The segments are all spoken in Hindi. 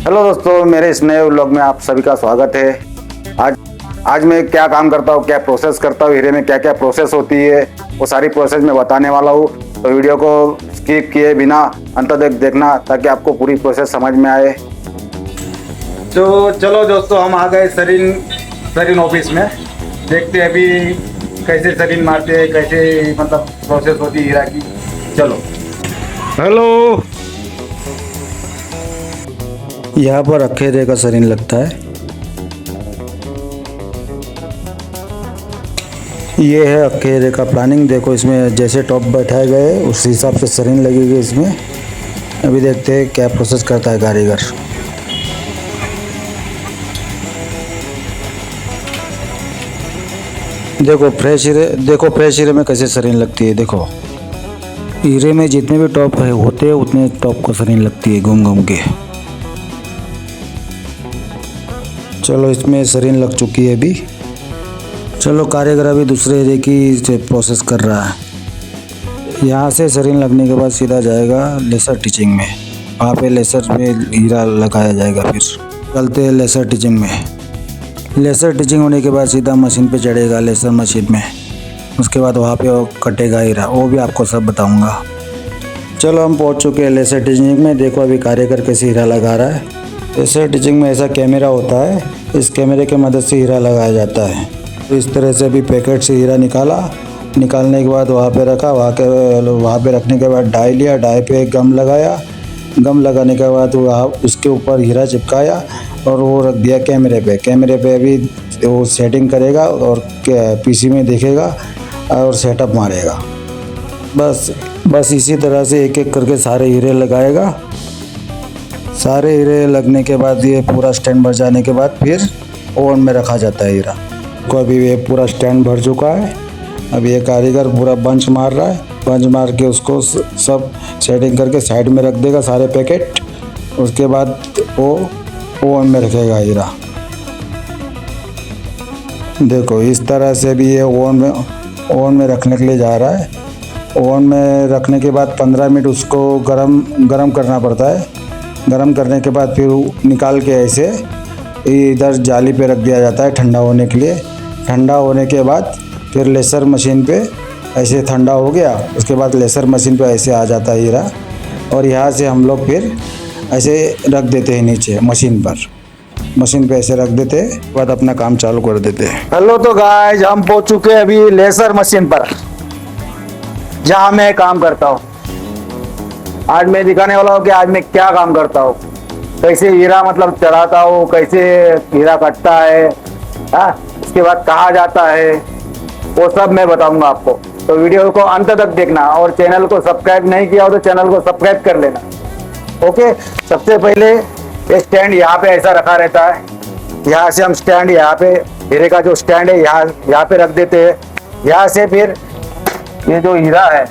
हेलो दोस्तों, मेरे इस नए व्लॉग में आप सभी का स्वागत है। आज मैं क्या काम करता हूँ, क्या प्रोसेस करता हूँ, हीरे में क्या क्या प्रोसेस होती है, वो सारी प्रोसेस मैं बताने वाला हूँ। तो वीडियो को स्किप किए बिना अंत तक देखना ताकि आपको पूरी प्रोसेस समझ में आए। तो चलो दोस्तों, हम आ गए सरीन ऑफिस में। देखते हैं अभी कैसे सरीन मारते हैं, कैसे मतलब प्रोसेस होती है हीरा की। चलो। हेलो, यहाँ पर अखेरे का सरीन लगता है। ये है अखेरे का प्लानिंग। देखो, इसमें जैसे टॉप बैठाए गए उस हिसाब से सरीन लगेगी इसमें। अभी देखते हैं क्या प्रोसेस करता है कारीगर। देखो फ्रेश हीरे में कैसे सरीन लगती है। देखो, हीरे में जितने भी टॉप होते हैं उतने टॉप को सरीन लगती है घूम घूम के। चलो, इसमें सरीन लग चुकी है अभी। चलो, कारीगर अभी दूसरे हीरे की प्रोसेस कर रहा है। यहाँ से सरीन लगने के बाद सीधा जाएगा लेसर टीचिंग में। वहाँ पे लेसर में हीरा लगाया जाएगा। फिर चलते हैं लेसर टीचिंग में। लेसर टीचिंग होने के बाद सीधा मशीन पे चढ़ेगा, लेसर मशीन में। उसके बाद वहाँ पे वो कटेगा हीरा, वो भी आपको सब बताऊँगा। चलो, हम पहुँच चुके हैं लेसर टीचिंग में। देखो अभी कारीगर कैसे हीरा लगा रहा है। लेसर टीचिंग में ऐसा कैमरा होता है, इस कैमरे की मदद से हीरा लगाया जाता है। तो इस तरह से अभी पैकेट से हीरा निकालने के बाद वहाँ पे रखा। वहाँ पे रखने के बाद डाई लिया, डाई पे गम लगाया। गम लगाने के बाद वहाँ उसके ऊपर हीरा चिपकाया और वो रख दिया कैमरे पे अभी वो सेटिंग करेगा और पीसी में देखेगा और सेटअप मारेगा। बस इसी तरह से एक एक करके सारे हीरे लगाएगा। सारे हीरे लगने के बाद ये पूरा स्टैंड भर जाने के बाद फिर ओवन में रखा जाता है हीरा को। अभी ये पूरा स्टैंड भर चुका है। अब ये कारीगर पूरा बंच मार रहा है। बंच मार के उसको सब सेटिंग करके साइड में रख देगा सारे पैकेट। उसके बाद वो ओवन में रखेगा हीरा। देखो, इस तरह से भी ये ओवन में रखने के लिए जा रहा है। ओवन में रखने के बाद 15 मिनट उसको गरम करना पड़ता है। गरम करने के बाद फिर निकाल के ऐसे इधर जाली पे रख दिया जाता है ठंडा होने के लिए। ठंडा होने के बाद फिर लेसर मशीन पे ऐसे ठंडा हो गया। उसके बाद लेसर मशीन पे ऐसे आ जाता है हीरा और यहाँ से हम लोग फिर ऐसे रख देते हैं नीचे मशीन पे ऐसे रख देते हैं। बाद अपना काम चालू कर देते हैं। हेलो, तो गाइस, हम पहुंच चुके हैं अभी लेसर मशीन पर जहां मैं काम करता हूं। आज मैं दिखाने वाला हूँ कि आज मैं क्या काम करता हूँ, कैसे हीरा मतलब चढ़ाता हूँ, कैसे हीरा कटता है, उसके बाद कहाँ जाता है, वो सब मैं बताऊंगा आपको। तो वीडियो को अंत तक देखना और चैनल को सब्सक्राइब नहीं किया हो तो चैनल को सब्सक्राइब कर लेना। ओके। सबसे पहले ये स्टैंड यहाँ पे ऐसा रखा रहता है। यहाँ से हम स्टैंड यहाँ पे हीरे का जो स्टैंड है यहाँ पे रख देते हैं। यहाँ से फिर ये जो हीरा है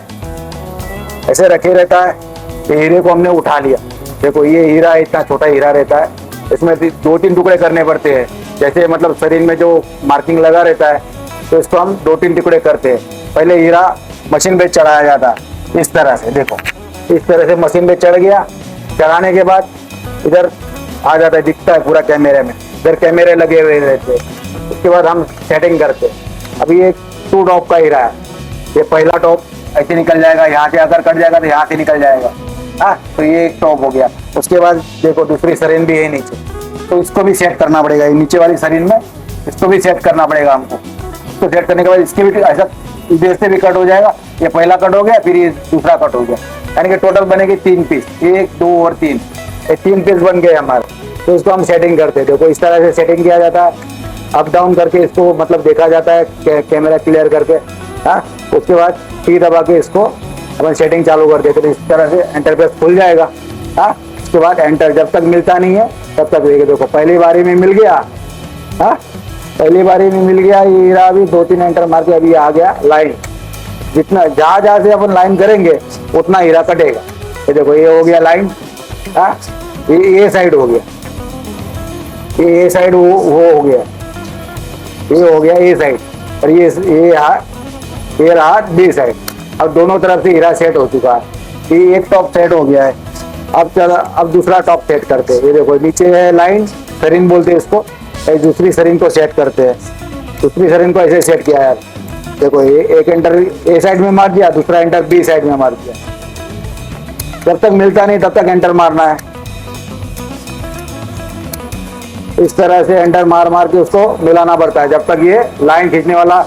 ऐसे रखे रहता है। तो हीरे को हमने उठा लिया। देखो, ये हीरा इतना छोटा हीरा रहता है, इसमें 2-3 टुकड़े करने पड़ते हैं। जैसे मतलब शरीर में जो मार्किंग लगा रहता है तो इसको हम 2-3 टुकड़े करते हैं। पहले हीरा मशीन पे चढ़ाया जाता है इस तरह से। देखो, इस तरह से मशीन पे चढ़ गया। चढ़ाने के बाद इधर आ जाता है, दिखता है पूरा कैमरे में। इधर कैमरे लगे हुए रहते हैं। उसके बाद हम सेटिंग करते हैं। अभी ये 2 टॉप का हीरा है। ये पहला टॉप ऐसे निकल जाएगा, यहाँ से अगर कट जाएगा तो यहाँ से निकल जाएगा। तो ये एक टॉप हो गया। उसके बाद देखो, दूसरी सरीन भी है नीचे, तो इसको भी सेट करना पड़ेगा। नीचे वाली सरीन में इसको भी सेट करना पड़ेगा हमको। इसको सेट करने के बाद इसके भी ऐसा इधर से भी कट हो जाएगा। ये पहला कट हो गया, फिर ये दूसरा कट हो गया, यानी कि टोटल बनेगी 3 पीस। 1, 2 और 3, ये 3 पीस बन गए हमारे। तो इसको हम सेटिंग करते हैं। देखो, इस तरह से सेटिंग किया जाता है। अप डाउन करके इसको मतलब देखा जाता है कैमरा क्लियर करके। उसके बाद की दबा के इसको अपन सेटिंग चालू कर देते। तो इस तरह से इंटरफेस खुल जाएगा। उसके बाद एंटर जब तक मिलता नहीं है तब तक देखो, पहली बारी में मिल गया। पहली बारी में मिल गया ये हीरा। अभी 2-3 एंटर मार के अभी आ गया लाइन। जितना जहाँ से अपन लाइन करेंगे उतना हीरा कटेगा। ये देखो, ये हो गया लाइन। ये साइड हो गया, ये साइड वो हो गया, ये हो गया ए साइड, और ये रहा बी साइड। अब दोनों तरफ से हीरा सेट हो चुका है। ये एक टॉप सेट हो गया है। अब दूसरा टॉप सेट करते हैं। ये देखो नीचे है लाइन, सरिन बोलते हैं इसको। ये दूसरी सरिन को सेट करते हैं। दूसरी सरिन को ऐसे सेट किया यार, देखो ये एक एंटर ए साइड में मार दिया, दूसरा एंटर बी साइड में मार दिया। जब तक मिलता नहीं तब तक एंटर मारना है। इस तरह से एंटर मार मार के उसको मिलाना पड़ता है जब तक ये लाइन खींचने वाला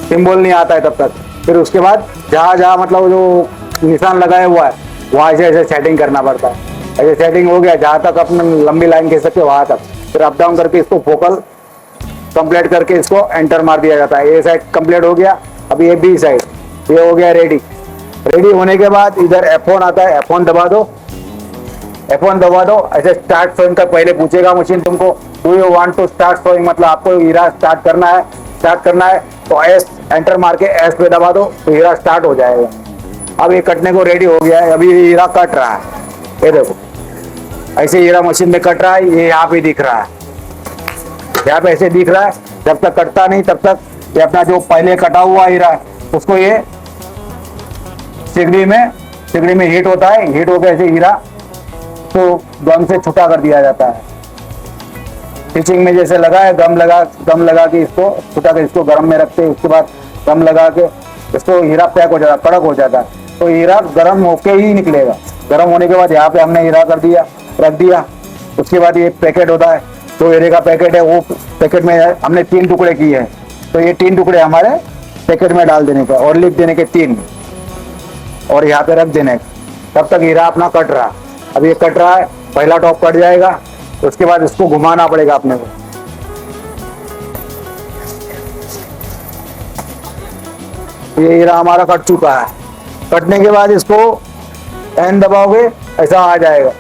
सिंबल नहीं आता है तब तक। फिर उसके बाद जहाँ जहाँ मतलब जो निशान लगाया हुआ है वहाँ ऐसे ऐसे सेटिंग करना पड़ता है। ऐसे सेटिंग हो गया जहाँ तक अपने लंबी लाइन खींच सकते वहाँ तक, फिर अप डाउन करके इसको फोकल कंप्लीट करके इसको एंटर मार दिया जाता है। ए साइड कंप्लीट हो गया, अब ये बी साइड ये हो गया रेडी। रेडी होने के बाद इधर F1 आता है, F1 दबा दो, F1 दबा दो। ऐसे स्टार्ट शोइंग का पहले पूछेगा मशीन तुमको, do you want to start showing, मतलब आपको हीरा स्टार्ट करना है। स्टार्ट करना है तो एस एंटर मार के एस पे दबा दो तो हीरा स्टार्ट हो जाएगा। अब ये कटने को रेडी हो गया है, अभी ये हीरा कट रहा है। ये देखो ऐसे हीरा मशीन में कट रहा है, ये यहाँ पे दिख रहा है, यहाँ पे ऐसे दिख रहा है। जब तक कटता नहीं तब तक ये अपना जो पहले कटा हुआ हीरा है उसको ये सिगड़ी में हीट होता है। हीट होकर ऐसे हीरा तो गम से छुटा कर दिया जाता है। टीचिंग में जैसे लगा है, गम लगा के इसको छुटा कर इसको गर्म में रखते हैं। उसके बाद गम लगा के इसको हीरा पैक हो जाता है, कड़क हो जाता है। तो हीरा गर्म होके ही निकलेगा। गर्म होने के बाद यहाँ पे हमने हीरा रख दिया। उसके बाद ये पैकेट होता है, तो हीरे का पैकेट है, वो पैकेट में हमने 3 टुकड़े किए हैं। तो ये 3 टुकड़े हमारे पैकेट में डाल देने का और लिख देने के 3 और यहाँ पे रख देने। तब तक हीरा अपना कट रहा। अब ये कट रहा है, पहला टॉप कट जाएगा, उसके बाद इसको घुमाना पड़ेगा अपने को। ये हीरा हमारा कट चुका है। कटने के बाद इसको एन दबाओगे ऐसा आ जाएगा,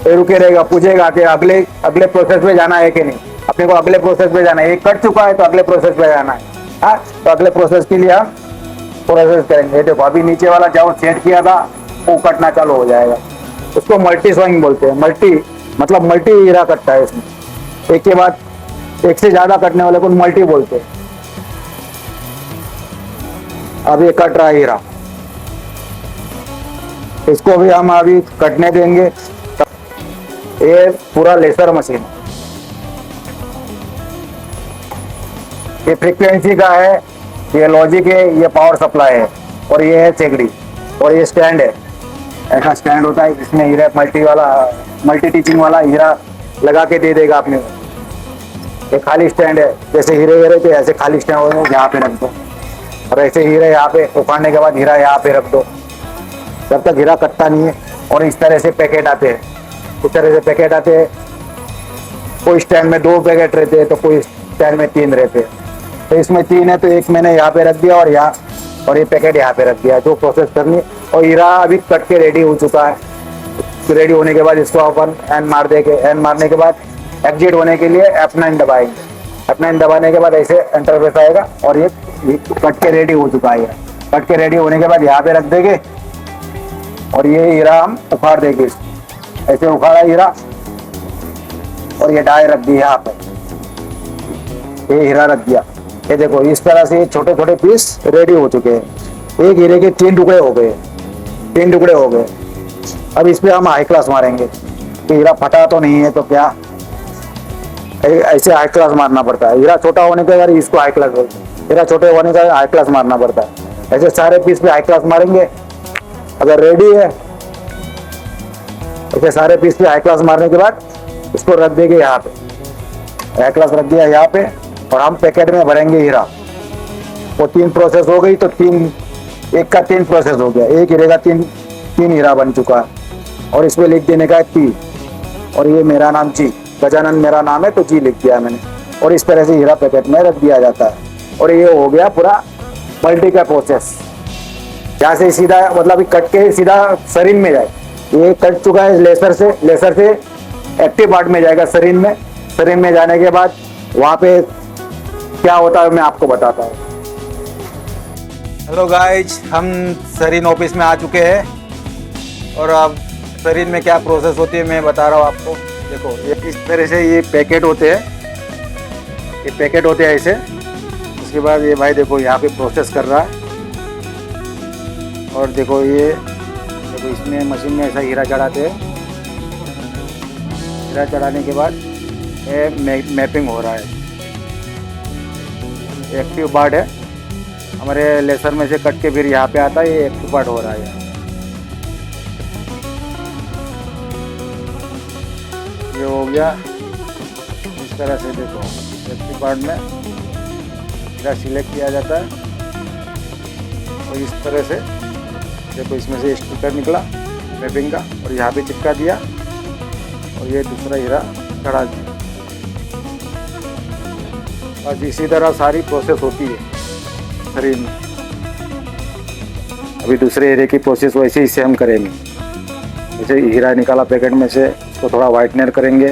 ये रुके रहेगा, पूछेगा कि अगले प्रोसेस पे जाना है कि नहीं। अपने को अगले प्रोसेस पे जाना है, ये कट चुका है तो अगले प्रोसेस पे जाना है। हाँ, तो अगले प्रोसेस के लिए हम प्रोसेस करेंगे। देखो अभी नीचे वाला जो सेट किया था वो कटना चालू हो जाएगा। उसको मल्टी सोइंग बोलते हैं। मल्टी हीरा कटता है इसमें, एक के बाद एक से ज्यादा कटने वाले को मल्टी बोलते हैं। अब ये कट रहा है हीरा, इसको भी हम अभी कटने देंगे। ये पूरा लेसर मशीन, ये फ्रीक्वेंसी का है, ये लॉजिक है, ये पावर सप्लाई है और ये है सेगड़ी और ये स्टैंड है। ऐसा स्टैंड होता है, इसमें हीरा मल्टी टीचिंग वाला हीरा लगा के दे देगा आपने। ये खाली स्टैंड है, जैसे हीरे रहते ऐसे खाली स्टैंड हो यहाँ पे रख दो और ऐसे हीरे यहाँ पे उखाड़ने के बाद हीरा यहाँ पे रख दो। जब तक हीरा कटता नहीं है। और इस तरह से पैकेट आते हैं, कोई स्टैंड में 2 पैकेट रहते हैं तो कोई स्टैंड में 3 रहते हैं। तो इसमें 3 है तो एक मैंने यहाँ पे रख दिया और ये पैकेट यहाँ पे रख दिया जो प्रोसेस करनी है। और हीरा अभी कट के रेडी हो चुका है। रेडी होने के बाद इसको अपन एन मार देंगे। एन मारने के बाद एग्जिट होने के लिए F9 दबाएंगे। F9 दबाने के बाद ऐसे इंटरफेस आएगा और ये कट के रेडी हो चुका है। कट के रेडी होने के बाद यहाँ पे रख देंगे और ये हीरा हम उखाड़ देंगे। ऐसे उखाड़ा हीरा और ये डाई रख दी यहाँ पे, ये हीरा रख दिया। ये देखो इस तरह से छोटे छोटे पीस रेडी हो चुके हैं। एक हीरे के 3 टुकड़े हो गए, 3 टुकड़े हो गए। अब इस पे हम हाई क्लास मारेंगे कि हीरा फटा तो नहीं है तो क्या, ऐसे हाई क्लास मारना पड़ता है। हीरा छोटा होने के बाद इसको हाई क्लास बोलते हैं, हीरा छोटे होने का हाई क्लास मारना पड़ता है। ऐसे सारे पीस पे हाई क्लास मारेंगे। अगर रेडी है ऐसे सारे पीस पे हाई क्लास मारने के बाद इसको रख देंगे यहाँ पे, हाई क्लास रख दिया यहाँ पे और हम पैकेट में भरेंगे हीरा। वो 3 प्रोसेस हो गई तो 1 का 3 प्रोसेस हो गया। एक हीरे का 3 हीरा बन चुका है और इसमें लिख देने का है P और ये मेरा नाम जी, गजानन मेरा नाम है तो जी लिख दिया मैंने। और इस तरह से हीरा पैकेट में रख दिया जाता है और ये हो गया पूरा मल्टी का प्रोसेस। यहाँ से सीधा मतलब कट के सीधा शरीर में जाए। ये कट चुका है लेसर से एक्टिव पार्ट में जाएगा शरीर में जाने के बाद वहाँ पे क्या होता है मैं आपको बताता हूँ। हेलो गाइज, हम सरीन ऑफिस में आ चुके हैं और अब सरीन में क्या प्रोसेस होती है मैं बता रहा हूँ आपको। देखो ये इस तरह से ये पैकेट होते हैं, ऐसे। उसके बाद ये भाई देखो यहाँ पे प्रोसेस कर रहा है और देखो ये तो इसमें मशीन में ऐसा हीरा चढ़ाते हैं। हीरा चढ़ाने के बाद ये मैपिंग हो रहा है। एक्टिव पार्ट है हमारे लेसर में से कट के फिर यहाँ पे आता है, ये एक्टिव पार्ट हो रहा है। ये हो गया इस तरह से। देखो एक्टिव पार्ट में हीरा सिलेक्ट किया जाता है और इस तरह से देखो इसमें से स्टिकर निकला मैपिंग का और यहाँ पे चिपका दिया और ये दूसरा हीरा चढ़ा दिया। बस इसी तरह सारी प्रोसेस होती है शरीर में। अभी दूसरे हीरे की प्रोसेस वैसे ही सेम करेंगे। जैसे हीरा निकाला पैकेट में से उसको थोड़ा वाइटनर करेंगे,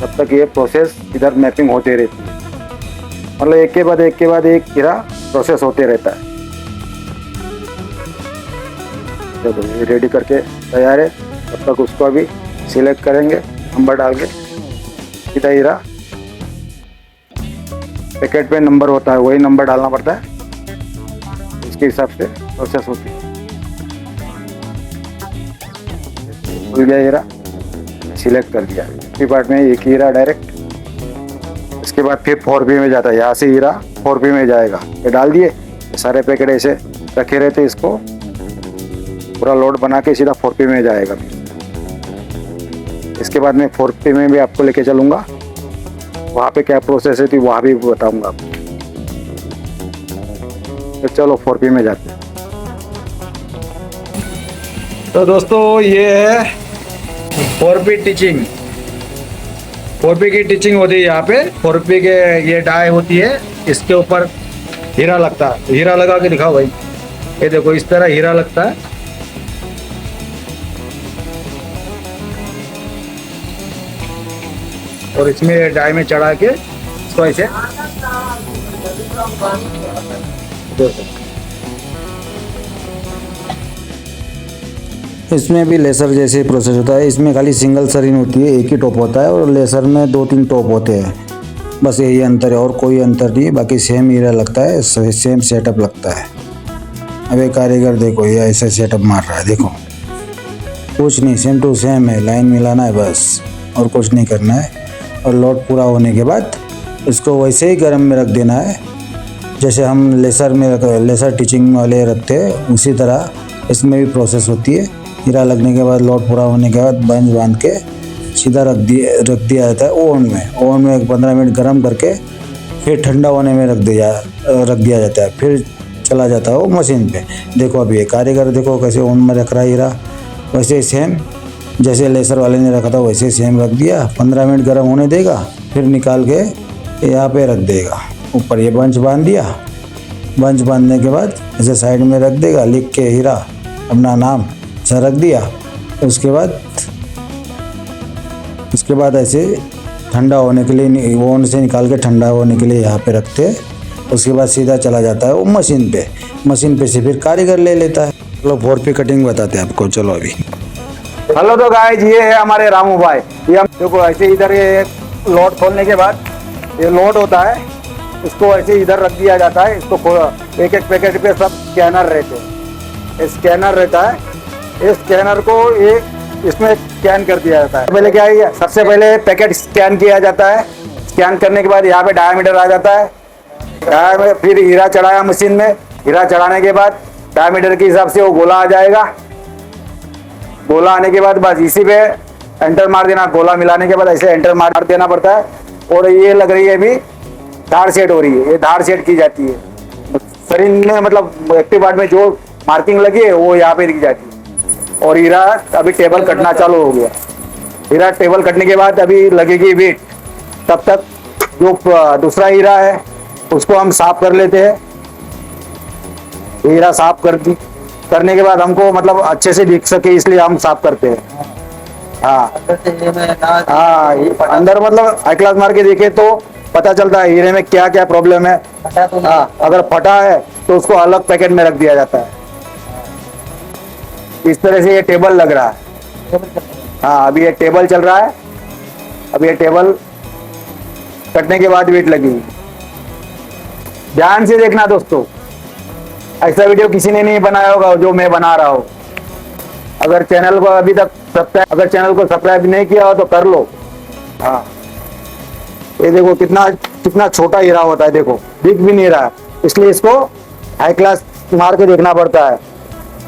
तब तक ये प्रोसेस इधर मैपिंग होते रहती है। मतलब एक के बाद एक हीरा प्रोसेस होते रहता है। देखो ये रेडी करके तैयार है। तब तक उसको अभी सिलेक्ट करेंगे नंबर डाल के। सीधा हीरा पैकेट पे नंबर होता है वही नंबर डालना पड़ता है, इसके हिसाब से प्रोसेस होती है। खुल गया हीरा, सिलेक्ट कर दिया। पी पार्ट में एक हीरा डायरेक्ट। इसके बाद फिर 4P में जाता है। यहाँ से हीरा 4P में जाएगा। ये डाल दिए, सारे पैकेट ऐसे रखे रहते, इसको पूरा लोड बना के सीधा 4P में जाएगा। इसके बाद मैं 4P में भी आपको लेके चलूँगा, वहाँ पे क्या प्रोसेस है तो वहाँ भी बताऊँगा आपको। तो चलो 4P में जाते हैं। तो दोस्तों ये है 4P टीचिंग। 4P की टीचिंग होती है यहाँ पे। 4P के ये डाई होती है, इसके ऊपर हीरा लगता है। हीरा लगा के दिखाओ भाई। ये देखो इस तरह हीरा लगता है। और इसमें डाई में चढ़ा के इसको ऐसे इसमें भी लेसर जैसे प्रोसेस होता है। इसमें खाली सिंगल सरीन होती है, एक ही टॉप होता है, और लेसर में 2-3 टॉप होते हैं। बस यही अंतर है और कोई अंतर नहीं है। बाकी सेम हीरा लगता है, सेम सेटअप लगता है। अब एक कारीगर देखो ये ऐसे सेटअप मार रहा है। देखो कुछ नहीं, सेम टू सेम है। लाइन मिलाना है बस और कुछ नहीं करना है। और लोड पूरा होने के बाद इसको वैसे ही गर्म में रख देना है, जैसे हम लेसर टीचिंग वाले रखते हैं उसी तरह इसमें भी प्रोसेस होती है। हीरा लगने के बाद लोड पूरा होने के बाद बंच बांध के सीधा रख दिया जाता है ओवन में। ओवन में 15 मिनट गर्म करके फिर ठंडा होने में रख दिया जाता है। फिर चला जाता है वो मशीन पे। देखो अभी ये कारीगर देखो कैसे ओवन में रख रहा है हीरा। वैसे सेम जैसे लेसर वाले ने रखा था वैसे सेम रख दिया। 15 मिनट गर्म होने देगा, फिर निकाल के यहाँ पे रख देगा। ऊपर ये बंच बांध दिया। बंच बांधने के बाद ऐसे साइड में रख देगा, लिख के हीरा अपना नाम ऐसा रख दिया। उसके बाद ऐसे ठंडा होने के लिए ओवन से निकाल के ठंडा होने के लिए यहाँ पे रखते हैं। उसके बाद सीधा चला जाता है वो मशीन पे। मशीन पे से फिर कारीगर ले लेता है। चलो 4P कटिंग बताते हैं आपको। चलो अभी हेलो तो गाइस, ये है हमारे रामू भाई। ये हम देखो ऐसे इधर ये लोड खोलने के बाद ये लोड होता है, इसको ऐसे इधर रख दिया जाता है। इसको एक एक पैकेट पे सब स्कैनर रहते हैं। स्कैनर रहता है, इस स्कैनर को ये इसमें स्कैन कर दिया जाता है। पहले क्या है, सबसे पहले पैकेट स्कैन किया जाता है। स्कैन करने के बाद यहाँ पे डायमीटर आ जाता है। फिर हीरा चढ़ाया मशीन में। हीरा चढ़ाने के बाद डायमीटर के हिसाब से वो गोला आ जाएगा। गोला आने के बाद बस इसी पे एंटर मार देना। गोला मिलाने के बाद ऐसे एंटर मार देना पड़ता है। और ये लग रही है अभी धार सेट हो रही है, ये धार सेट की जाती है शरीर में। मतलब एक्टिव पार्ट में जो मार्किंग लगी है वो यहाँ पे दिख जाती है। और हीरा अभी टेबल कटना चालू हो गया। हीरा टेबल कटने के बाद अभी लगेगी बीट। तब तक जो दूसरा हीरा है उसको हम साफ कर लेते हैं। हीरा साफ करने के बाद हमको मतलब अच्छे से दिख सके इसलिए हम साफ करते हैं। हाँ अंदर मतलब आई क्लास मार के देखे तो पता चलता है हीरे में क्या क्या प्रॉब्लम है। हाँ अगर फटा है तो उसको अलग पैकेट में रख दिया जाता है। इस तरह से ये टेबल लग रहा है। हाँ अभी ये टेबल चल रहा है। अभी ये टेबल कटने के बाद वेट लगेगी। ध्यान से देखना दोस्तों, ऐसा वीडियो किसी ने नहीं बनाया होगा जो मैं बना रहा हूँ। अगर चैनल को अभी तक सब्सक्राइब नहीं किया हो तो कर लो। हाँ, ये देखो कितना कितना छोटा हीरा होता है, देखो दिख भी नहीं रहा है, इसलिए इसको हाई क्लास मार के देखना पड़ता है।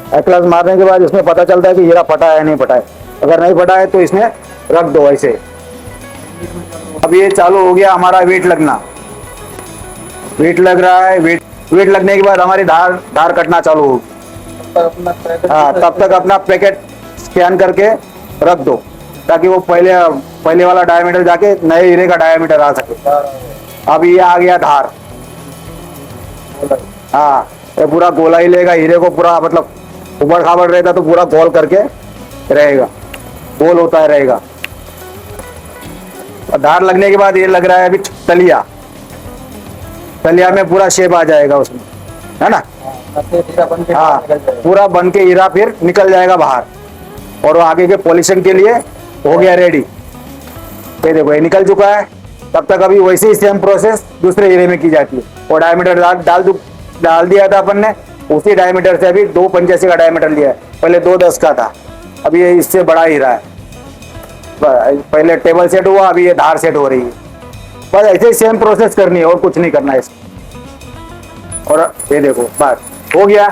हाई क्लास मारने के बाद इसमें पता चलता है कि हीरा फटा है नहीं फटा है। अगर नहीं फटा है तो इसमें रख दो ऐसे। अब ये चालू हो गया हमारा वेट लगना। वेट लग रहा है, वेट लगने के बाद हमारी धार कटना चालू होगी। हाँ, तब तक अपना पैकेट स्कैन करके रख दो ताकि वो पहले वाला डायमीटर जाके नए हीरे का डायमीटर आ सके। अब ये आ गया धार। हाँ, ये पूरा गोला ही लेगा हीरे को, पूरा मतलब उबड़ खाबड़ रहता तो पूरा गोल करके रहेगा, गोल होता है रहेगा। और धार लगने के बाद ये लग रहा है अभी तलिया में पूरा शेप आ जाएगा उसमें, है ना। हाँ, पूरा बन के हीरा फिर निकल जाएगा बाहर और वो आगे के पॉलिशिंग के लिए हो गया रेडी। ये देखो ये निकल चुका है। तब तक अभी वैसे ही सेम प्रोसेस दूसरे हीरे में की जाती है। और डायमीटर डाल दिया था अपन ने, उसी डायमीटर से अभी 285 का डायमीटर लिया है। पहले 210 का था, अभी ये इससे बड़ा हीरा है। पहले टेबल सेट हुआ, अभी ये धार सेट हो रही है। बस ऐसे ही सेम प्रोसेस करनी है और कुछ नहीं करना है इसको। और ये देखो बस हो गया।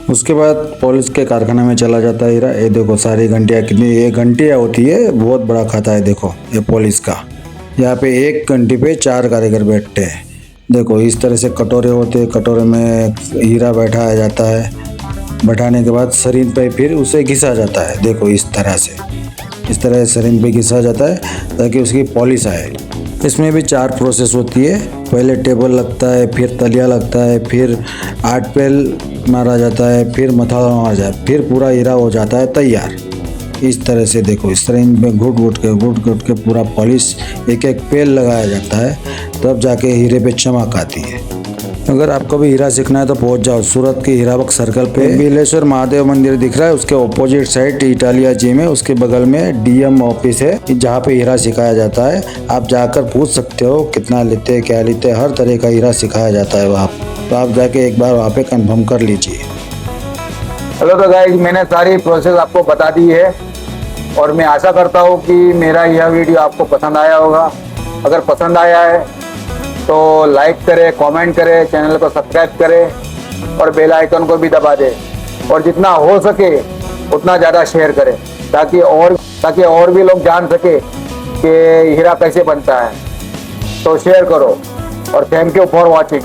उसके बाद पॉलिश के कारखाने में चला जाता है हीरा। ये देखो सारी घंटियाँ कितनी, ये घंटियाँ होती है, बहुत बड़ा खाता है। देखो ये पॉलिश का, यहाँ पे एक घंटी पे 4 कारीगर बैठते हैं। देखो इस तरह से कटोरे होते हैं, कटोरे में हीरा बैठाया जाता है। बैठाने के बाद सरीन पे फिर उसे घिसा जाता है। देखो इस तरह से सरीन पे घिसा जाता है ताकि उसकी पॉलिश आए। इसमें भी 4 प्रोसेस होती है। पहले टेबल लगता है, फिर तलिया लगता है, फिर 8 पेल मारा जाता है, फिर मथाड़ा मारा जाता है, फिर पूरा हीरा हो जाता है तैयार। इस तरह से देखो इस तरह इनमें घुट घुट के पूरा पॉलिश एक पेल लगाया जाता है, तब जाके हीरे पे चमक आती है। अगर आपको भी हीरा सीखना है तो पहुंच जाओ सूरत के हीराबग सर्कल पे बिलेश्वर महादेव मंदिर दिख रहा है, उसके ऑपोजिट साइड इटालिया जिम है, उसके बगल में डीएम ऑफिस है जहाँ पे हीरा सिखाया जाता है। आप जाकर पूछ सकते हो कितना लेते हैं, क्या लेते हैं, हर तरह का हीरा सिखाया जाता है वहाँ। तो आप जाके एक बार वहाँ पे कंफर्म कर लीजिए। हेलो, तो गाइस मैंने सारी प्रोसेस आपको बता दी है और मैं आशा करता हूँ कि मेरा यह वीडियो आपको पसंद आया होगा। अगर पसंद आया है तो लाइक करें, कमेंट करें, चैनल को सब्सक्राइब करें और बेल आइकन को भी दबा दें। और जितना हो सके उतना ज़्यादा शेयर करें ताकि और भी लोग जान सके कि हीरा कैसे बनता है। तो शेयर करो और थैंक यू फॉर वॉचिंग।